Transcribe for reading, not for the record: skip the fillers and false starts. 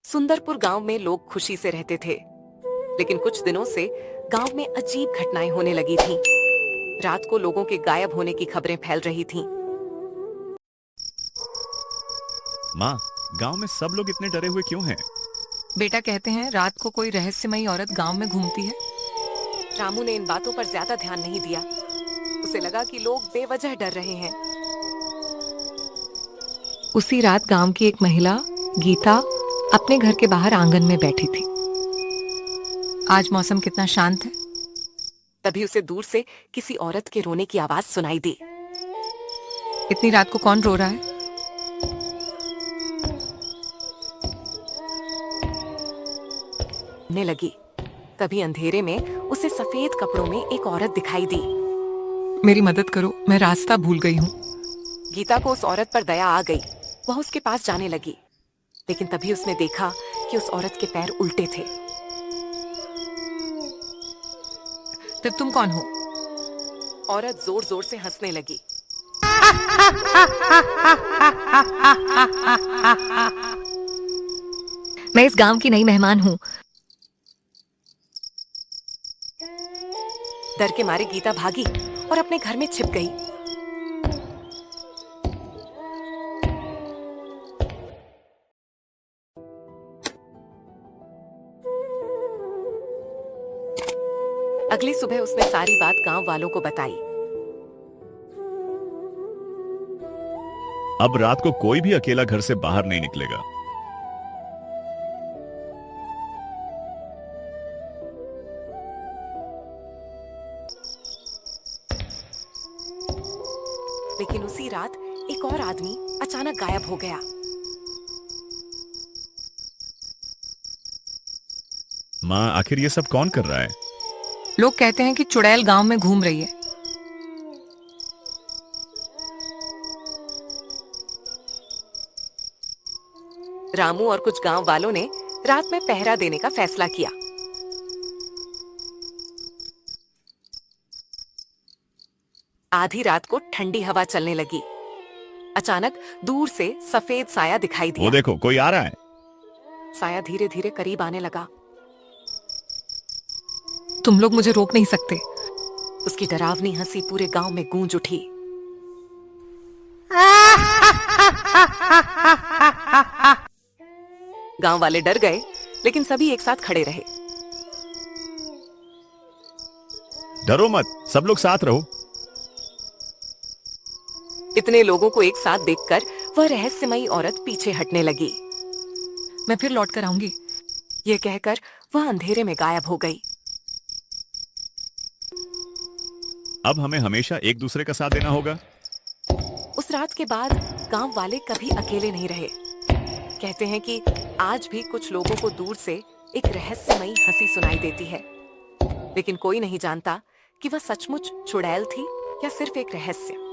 सुंदरपुर गांव में लोग खुशी से रहते थे, लेकिन कुछ दिनों से गांव में अजीब घटनाएं होने लगी थीं। रात को लोगों के गायब होने की खबरें फैल रही थीं। माँ, गांव में सब लोग इतने डरे हुए क्यों हैं? बेटा, कहते हैं रात को कोई रहस्यमयी औरत गांव में घूमती है। रामू ने इन बातों पर ज्यादा ध्यान नहीं दिया। उसे लगा कि लोग बेवजह डर रहे हैं। उसी रात गांव की एक महिला गीता अपने घर के बाहर आंगन में बैठी थी। आज मौसम कितना शांत है। तभी उसे दूर से किसी औरत के रोने की आवाज सुनाई दी। इतनी रात को कौन रो रहा है? ने लगी। तभी अंधेरे में उसे सफेद कपड़ों में एक औरत दिखाई दी। मेरी मदद करो, मैं रास्ता भूल गई हूँ। गीता को उस औरत पर दया आ गई। वह उसके पास जाने लगी, लेकिन तभी उसने देखा कि उस औरत के पैर उल्टे थे। तब तुम कौन हो? औरत जोर जोर से हंसने लगी। मैं इस गांव की नई मेहमान हूँ। डर के मारे गीता भागी और अपने घर में छिप गई। अगली सुबह उसने सारी बात गांव वालों को बताई। अब रात को कोई भी अकेला घर से बाहर नहीं निकलेगा। लेकिन उसी रात एक और आदमी अचानक गायब हो गया। माँ, आखिर ये सब कौन कर रहा है? लोग कहते हैं कि चुड़ैल गांव में घूम रही है। रामू और कुछ गांव वालों ने रात में पहरा देने का फैसला किया। आधी रात को ठंडी हवा चलने लगी। अचानक दूर से सफेद साया दिखाई दिया। वो देखो, कोई आ रहा है। साया धीरे धीरे करीब आने लगा। तुम लोग मुझे रोक नहीं सकते। उसकी डरावनी हंसी पूरे गांव में गूंज उठी। गांव वाले डर गए, लेकिन सभी एक साथ खड़े रहे। डरो मत, सब लोग साथ रहो। इतने लोगों को एक साथ देखकर वह रहस्यमयी औरत पीछे हटने लगी। मैं फिर लौट कर आऊंगी, यह कहकर वह अंधेरे में गायब हो गई। अब हमें हमेशा एक दूसरे का साथ देना होगा। उस रात के बाद गांव वाले कभी अकेले नहीं रहे। कहते हैं कि आज भी कुछ लोगों को दूर से एक रहस्यमयी हंसी सुनाई देती है, लेकिन कोई नहीं जानता कि वह सचमुच चुड़ैल थी या सिर्फ एक रहस्य।